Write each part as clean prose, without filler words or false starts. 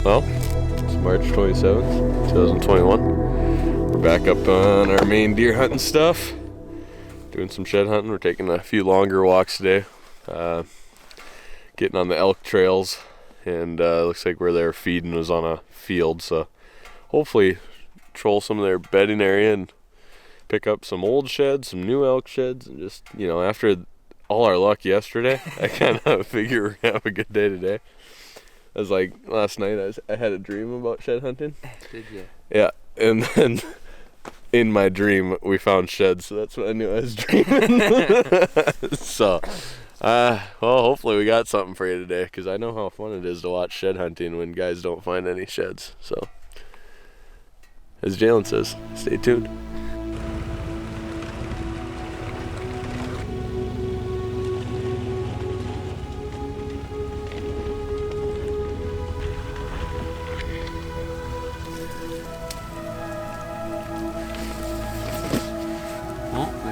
Well, it's March 27th, 2021. We're back up on our main deer hunting stuff. Doing some shed hunting. We're taking a few longer walks today. Getting on the elk trails. And looks like where they're feeding was on a field. So hopefully troll some of their bedding area and pick up some old sheds, some new elk sheds. And just, you know, after all our luck yesterday, I kind of figure we're going to have a good day today. I was like, last night I had a dream about shed hunting. Did you? Yeah, and then in my dream we found sheds, so that's what I knew I was dreaming. So, well, hopefully we got something for you today, because I know how fun it is to watch shed hunting when guys don't find any sheds. So, as Jalen says, stay tuned.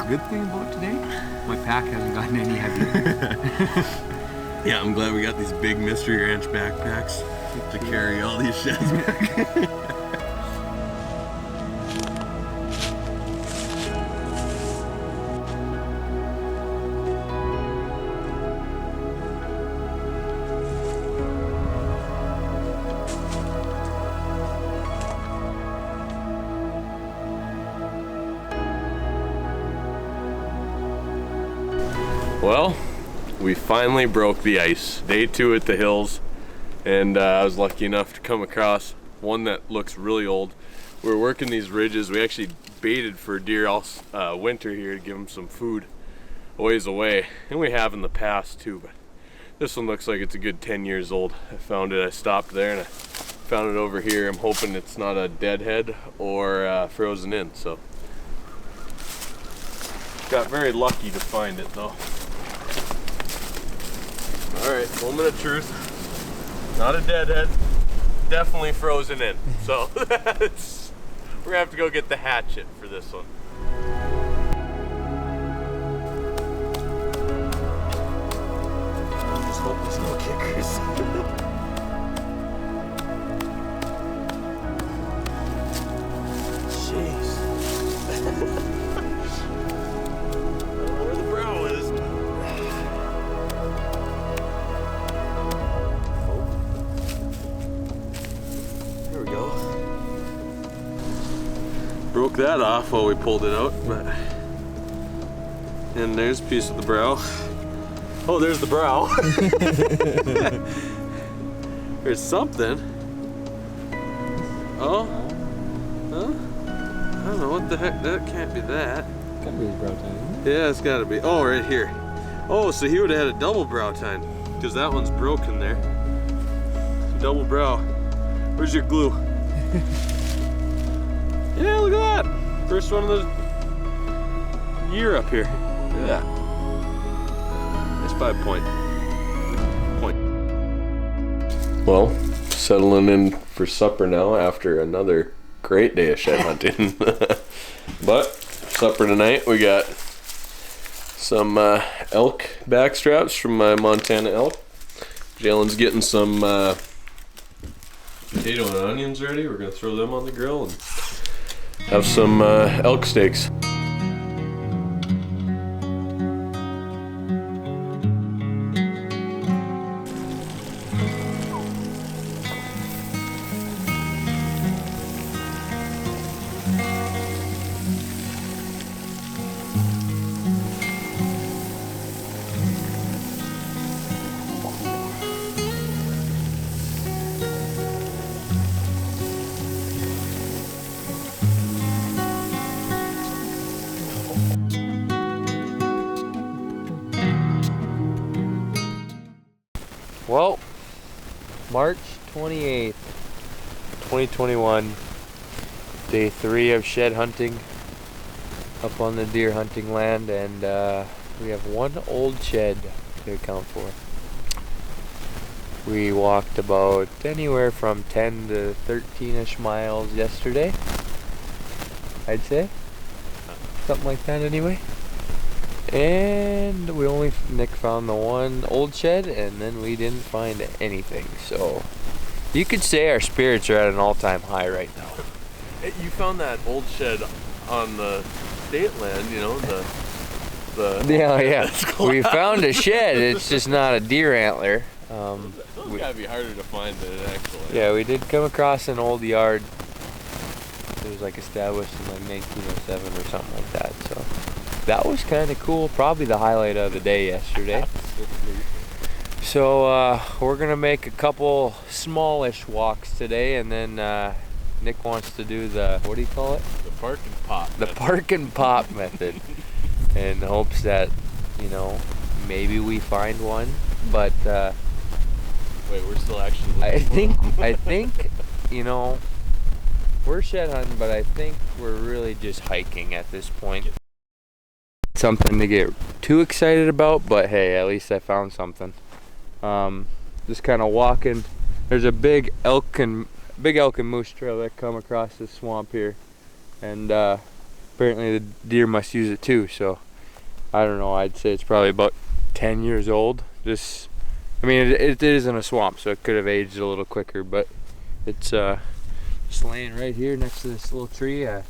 Good thing about today, my pack hasn't gotten any heavier. Yeah, I'm glad we got these big Mystery Ranch backpacks to carry all these sheds back. Well, we finally broke the ice. Day 2 at the hills, and I was lucky enough to come across one that looks really old. We were working these ridges. We actually baited for deer all winter here to give them some food a ways away, and we have in the past too, but this one looks like it's a good 10 years old. I found it, I stopped there, and I found it over here. I'm hoping it's not a deadhead or frozen in, so. Got very lucky to find it though. Alright, moment of truth. Not a deadhead, definitely frozen in. So we're gonna have to go get the hatchet for this one. Just hope there's no kickers. Jeez. Broke that off while we pulled it out, but and there's a piece of the brow. Oh, there's the brow. There's something. Oh, huh? I don't know what the heck. That can't be that. Gotta be his brow tine. Yeah, it's gotta be. Oh, right here. Oh, so he would have had a double brow tine, because that one's broken there. Double brow. Where's your glue? Yeah, look at that. First one of the year up here. Look at that. Nice 5 point. Well, settling in for supper now after another great day of shed hunting. But supper tonight, we got some elk back straps from my Montana elk. Jalen's getting some potato and onions ready. We're gonna throw them on the grill and have some elk steaks. Well, March 28th, 2021, day 3 of shed hunting up on the deer hunting land, and we have one old shed to account for. We walked about anywhere from 10 to 13-ish miles yesterday, I'd say. Something like that anyway. And Nick found the one old shed, and then we didn't find anything. So You could say our spirits are at an all-time high right now. Hey, you found that old shed on the state land, you know, the Yeah. We found a shed. It's just not a deer antler. Those gotta be harder to find than it actually. Yeah, we did come across an old yard. It was like established in like 1907 or something like that. So that was kind of cool. Probably the highlight of the day yesterday. So we're gonna make a couple smallish walks today, and then Nick wants to do the, what do you call it? The park and pop. The park and pop method, in hopes that, you know, maybe we find one. But wait, we're still actually looking I think, you know, we're shed hunting, but I think we're really just hiking at this point. Something to get too excited about, but hey, at least I found something. Just kind of walking. There's a big elk and moose trail that come across this swamp here, and apparently the deer must use it too. So I don't know. I'd say it's probably about 10 years old. Just, I mean, it is in a swamp, so it could have aged a little quicker, but it's just laying right here next to this little tree. I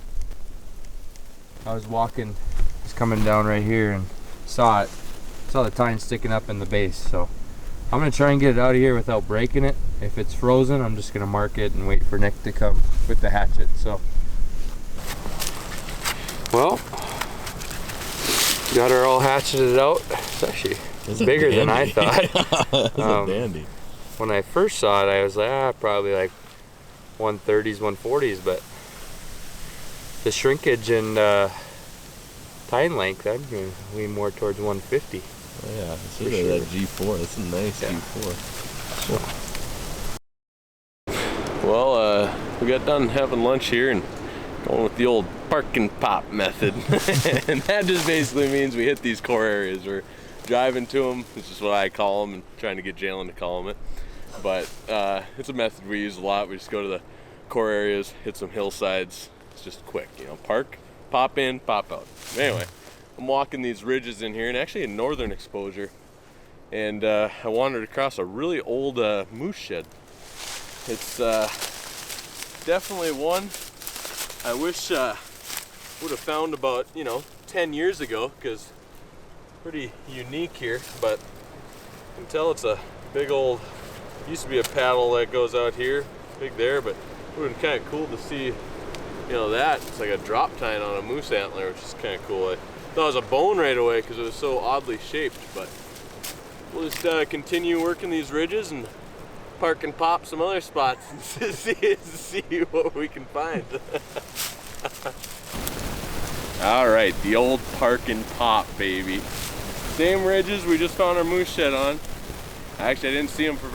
was walking, just coming down right here, and saw the tine sticking up in the base. So I'm gonna try and get it out of here without breaking it. If it's frozen, I'm just gonna mark it and wait for Nick to come with the hatchet. So, well, got her all hatcheted out. It's actually bigger than I thought. That's a dandy. When I first saw it, I was like, probably like 130s, 140s, but the shrinkage and tine length, I'm going to lean more towards 150. Oh yeah, it's really that G4. That's a nice G4. Well, we got done having lunch here and going with the old park and pop method. And that just basically means we hit these core areas. We're driving to them. This is what I call them, and trying to get Jalen to call them it. But it's a method we use a lot. We just go to the core areas, hit some hillsides. It's just quick, you know, park, pop in, pop out. Anyway, I'm walking these ridges in here, and actually in northern exposure, and I wandered across a really old moose shed. It's definitely one I wish would have found about, 10 years ago, because pretty unique here, but you can tell it's a big old, used to be a paddle that goes out here, big there, but it would have been kind of cool to see, that. It's like a drop tine on a moose antler, which is kind of cool. I thought it was a bone right away because it was so oddly shaped, but we'll just continue working these ridges and park and pop some other spots and see what we can find. All right, the old park and pop, baby. Same ridges we just found our moose shed on. Actually, I didn't see them from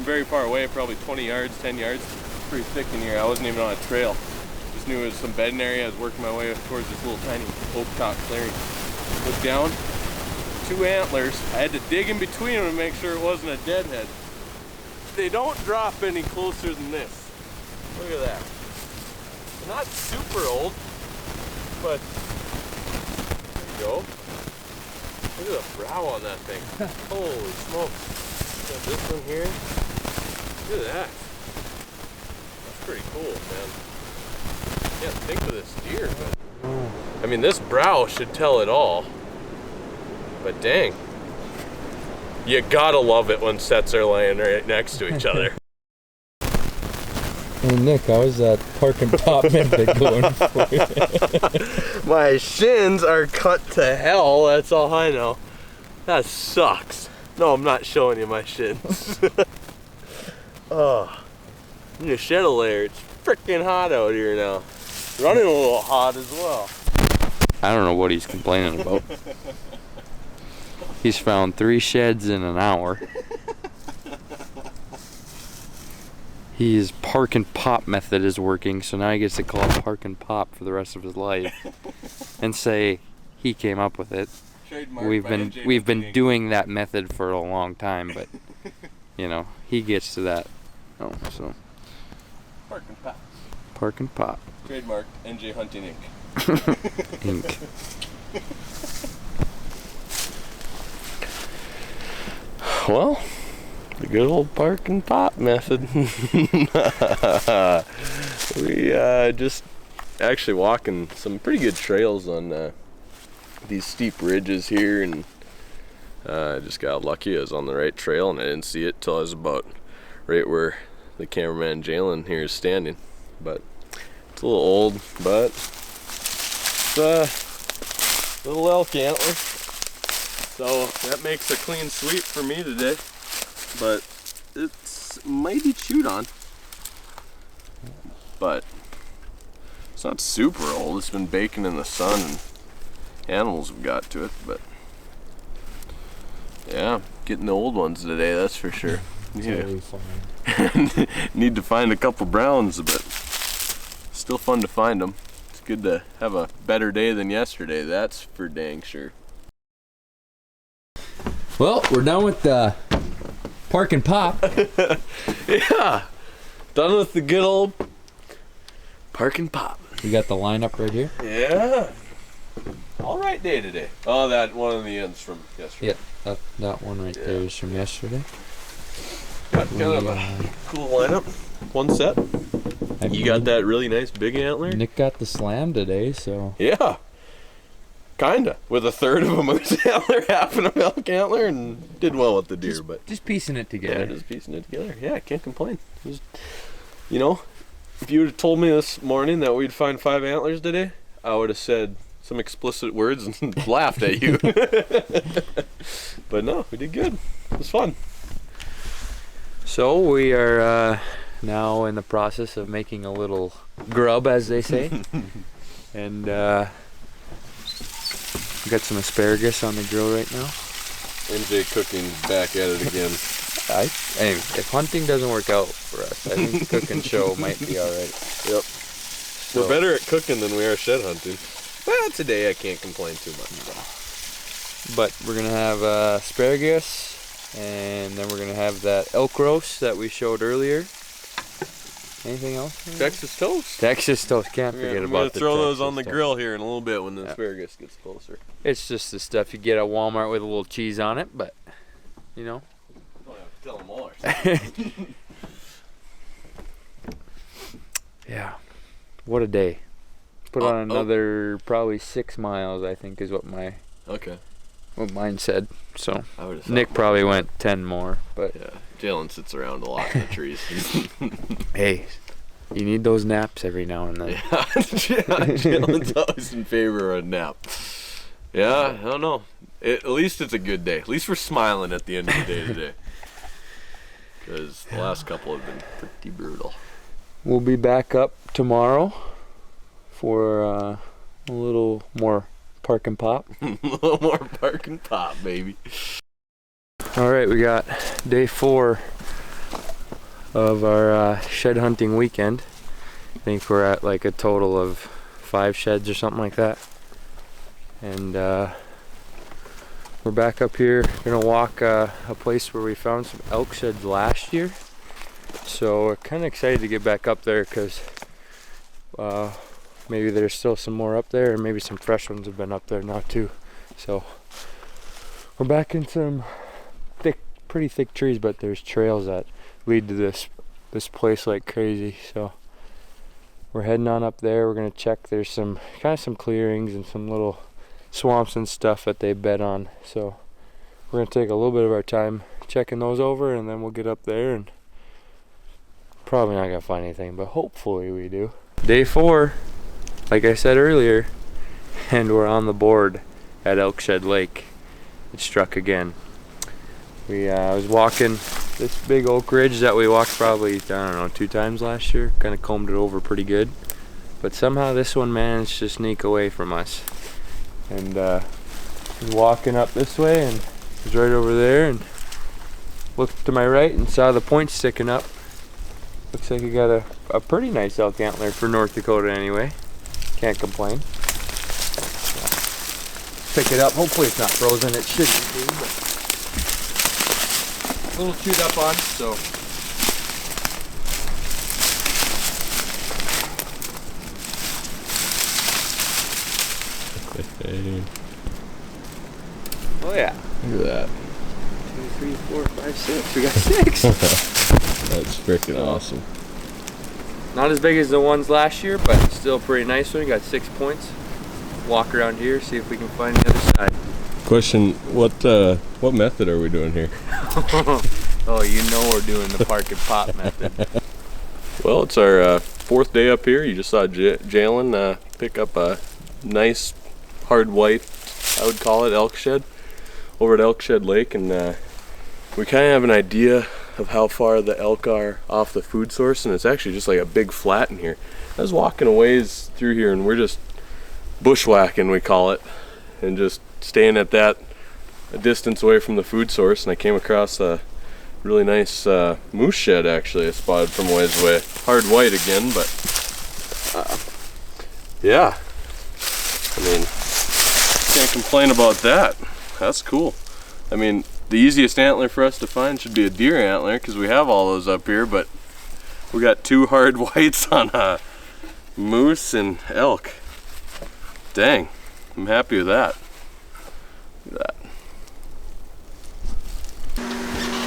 very far away, probably 20 yards, 10 yards. Pretty thick in here. I wasn't even on a trail. Just knew it was some bedding area. I was working my way towards this little tiny oak top clearing. Looked down, 2 antlers. I had to dig in between them to make sure it wasn't a deadhead. They don't drop any closer than this. Look at that. Not super old, but there you go. Look at the brow on that thing. Holy smokes. Got this one here. Look at that. That's pretty cool, man. Can't think of this deer, but I mean, this brow should tell it all. But dang. You gotta love it when sets are laying right next to each other. Hey Nick, how is that park and pop method going for you? My shins are cut to hell, that's all I know. That sucks. No, I'm not showing you my shins. Oh, you need to shed a layer. It's freaking hot out here now. Running a little hot as well. I don't know what he's complaining about. He's found 3 sheds in an hour. His park and pop method is working, so now he gets to call it park and pop for the rest of his life, and say he came up with it. We've been doing that method for a long time, but he gets to that. Oh, so Park and pop. Park and pop. Trademarked NJ Hunting Inc. Inc. Well, The good old park and pop method. We just actually walking some pretty good trails on these steep ridges here, and I just got lucky. I was on the right trail and I didn't see it till I was about right where the cameraman Jalen here is standing. But it's a little old, but it's a little elk antler. So that makes a clean sweep for me today. But it's mighty chewed on. But it's not super old. It's been baking in the sun and animals have got to it. But yeah, getting the old ones today, that's for sure. Yeah. Need to find a couple browns, but still fun to find them. It's good to have a better day than yesterday, that's for dang sure. Well, we're done with the park and pop. Yeah, done with the good old park and pop. We got the lineup right here. Yeah. All right day today. Oh, that one of the ends from yesterday. Yeah, that one right there is from yesterday. Got kind of a cool lineup. One set. You got that really nice big antler? Nick got the slam today, so. Yeah. Kinda. With a third of a moose antler, half an elk antler, and did well with the deer. But just piecing it together. Yeah, just piecing it together. Yeah, I can't complain. Just, you know, if you would have told me this morning that we'd find 5 antlers today, I would have said some explicit words and laughed at you. But no, we did good. It was fun. So we are now in the process of making a little grub, as they say. And we got some asparagus on the grill right now. MJ cooking back at it again. Anyway, if hunting doesn't work out for us, I think the cooking show might be alright. Yep. We're better at cooking than we are shed hunting. Well, today I can't complain too much. But we're going to have asparagus, and then we're going to have that elk roast that we showed earlier. Anything else? Texas toast. Texas toast. Can't forget about the I'm going to throw those Texas on the toast. grill here in a little bit when the asparagus gets closer. It's just the stuff you get at Walmart with a little cheese on it, but, you know. Don't have to tell them all. Yeah. What a day. Put on another probably 6 miles, I think, is what what mine said. So Nick probably went 10 more, but yeah, Jalen sits around a lot in the trees. Hey, you need those naps every now and then. Yeah, Jalen's always in favor of a nap. Yeah, I don't know. At least it's a good day. At least we're smiling at the end of the day today. Because the last couple have been pretty brutal. We'll be back up tomorrow for a little more park and pop. A little more park and pop, baby. All right, we got day 4 of our shed hunting weekend. I think we're at like a total of 5 sheds or something like that. And we're back up here. Gonna walk a place where we found some elk sheds last year. So we're kind of excited to get back up there because maybe there's still some more up there, or maybe some fresh ones have been up there now too. So we're back in some pretty thick trees, but there's trails that lead to this place like crazy. So we're heading on up there. We're gonna check. There's some clearings and some little swamps and stuff that they bed on. So we're gonna take a little bit of our time checking those over, and then we'll get up there and probably not gonna find anything, but hopefully we do. Day 4, like I said earlier, and we're on the board at Elkshed Lake. It struck again. I was walking this big oak ridge that we walked probably, I don't know, 2 times last year. Kind of combed it over pretty good. But somehow this one managed to sneak away from us. And I was walking up this way, and it was right over there, and looked to my right and saw the point sticking up. Looks like he got a pretty nice elk antler for North Dakota anyway. Can't complain. Pick it up. Hopefully it's not frozen. It shouldn't be, but a little chewed up on, so. Oh yeah. Look at that. 3, 4, 5, 6. We got 6. That's freaking awesome. Not as big as the ones last year, but still a pretty nice one. We got 6 points. Walk around here, see if we can find the other side. Question, what method are we doing here? Oh, you know we're doing the park and pop method. Well, it's our 4th day up here. You just saw Jalen pick up a nice hard white, I would call it, elk shed over at Elk Shed Lake, and we kind of have an idea of how far the elk are off the food source, and it's actually just like a big flat in here. I was walking a ways through here, and we're just bushwhacking, we call it, and just staying at that a distance away from the food source, and I came across a really nice moose shed, actually. I spotted from a ways away. Hard white again, but yeah, I mean, can't complain about that. That's cool. I mean, the easiest antler for us to find should be a deer antler, because we have all those up here, but we got 2 hard whites on moose and elk. Dang, I'm happy with that. Look at that.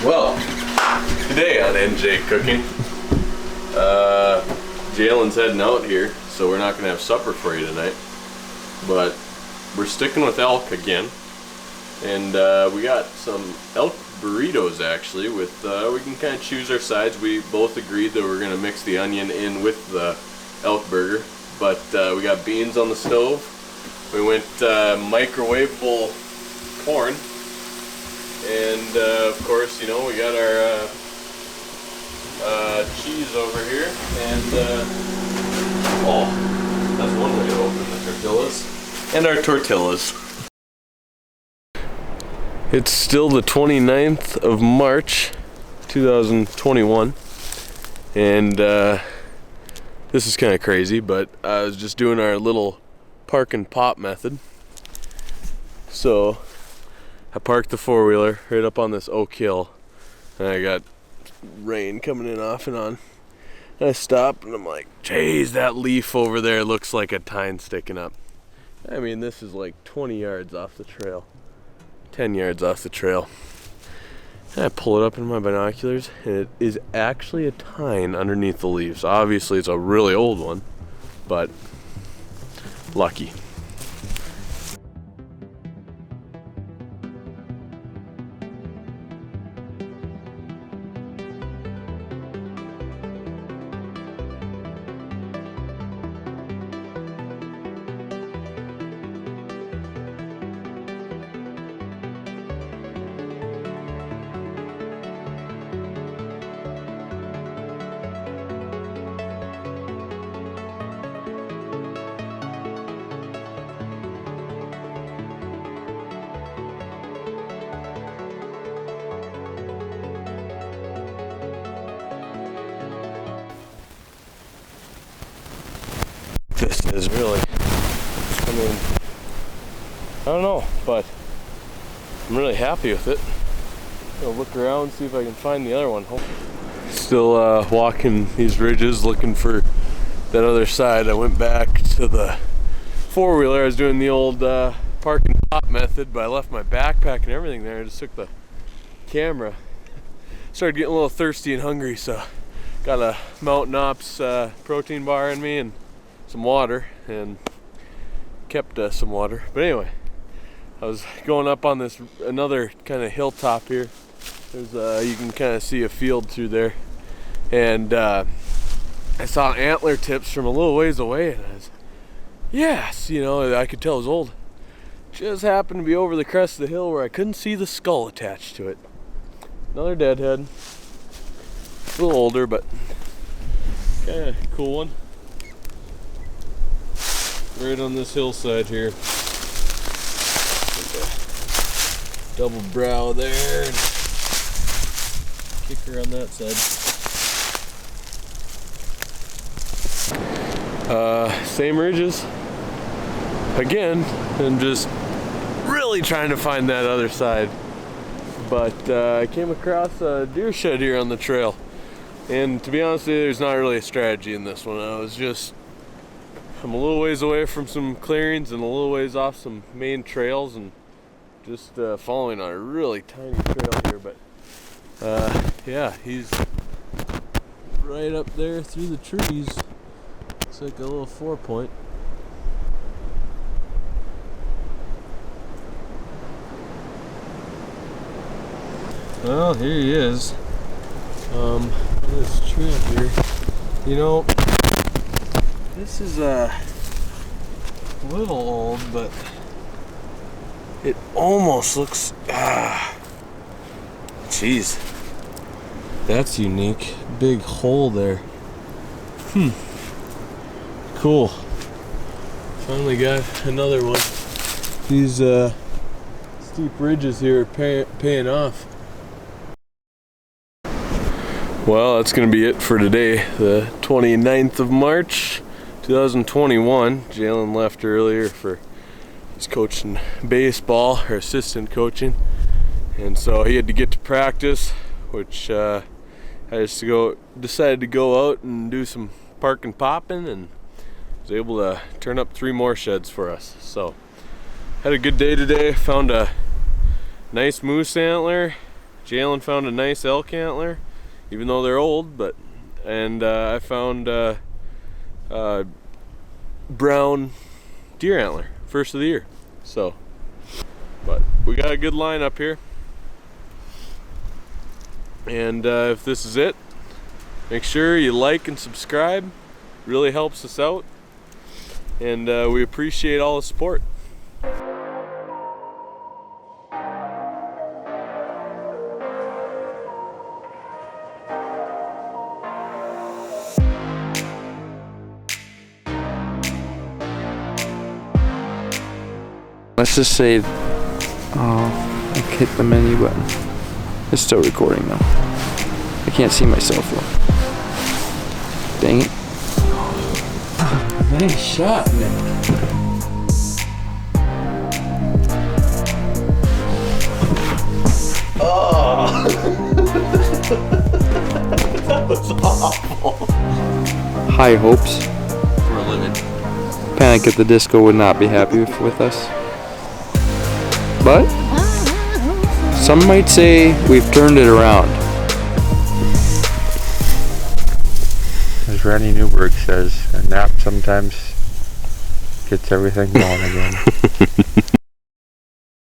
Well, today on NJ Cooking, Jalen's heading out here, so we're not going to have supper for you tonight, but we're sticking with elk again, and we got some elk burritos actually with, we can kind of choose our sides. We both agreed that we're going to mix the onion in with the elk burger, but we got beans on the stove. We went microwavable corn, and of course, you know, we got our cheese over here, and oh, that's one way to open the tortillas. And our tortillas. It's still the 29th of March 2021, and this is kind of crazy, but I was just doing our little park and pop method. So I parked the 4-wheeler right up on this oak hill, and I got rain coming in off and on. And I stopped, and I'm like, geez, that leaf over there looks like a tine sticking up. I mean, this is like 20 yards off the trail, 10 yards off the trail. And I pull it up in my binoculars, and it is actually a tine underneath the leaves. Obviously, it's a really old one, but lucky. This is really, I mean, I don't know, but I'm really happy with it. I'll look around, see if I can find the other one. Still walking these ridges looking for that other side. I went back to the 4-wheeler. I was doing the old park and pop method, but I left my backpack and everything there. I just took the camera. Started getting a little thirsty and hungry, so got a Mountain Ops protein bar in me and some water, and kept some water. But anyway, I was going up on this another kind of hilltop here. There's you can kind of see a field through there, and I saw antler tips from a little ways away, and I was, yes, you know, I could tell it was old. Just happened to be over the crest of the hill where I couldn't see the skull attached to it. Another deadhead. A little older, but kind of cool one. Right on this hillside here. Like a double brow there, and kicker on that side. Same ridges again, and just really trying to find that other side. But I came across a deer shed here on the trail, and to be honest with you, there's not really a strategy in this one. I'm a little ways away from some clearings and a little ways off some main trails, and just following on a really tiny trail here, but Yeah, he's right up there through the trees. It's like a little 4-point. Well, here he is. On this tree up here. You know, this is a little old, but it almost looks. Jeez, that's unique. Big hole there. Cool. Finally got another one. These steep ridges here are paying off. Well, that's going to be it for today, the 29th of March, 2021. Jalen left earlier for he's coaching baseball, or assistant coaching, and so he had to get to practice, which I just decided to go out and do some park and popping, and was able to turn up 3 more sheds for us. So had a good day today. Found a nice moose antler. Jalen found a nice elk antler, even though they're old, and I found brown deer antler, first of the year. So, but we got a good line up here, and if this is it, make sure you like and subscribe. Really helps us out, and we appreciate all the support. Let's just say, I hit the menu button. It's still recording though. I can't see myself though. Dang it. Nice shot, Nick. Oh! That was awful. High hopes. For a living. Panic at the Disco would not be happy with us. But some might say we've turned it around. As Randy Newberg says, a nap sometimes gets everything going again.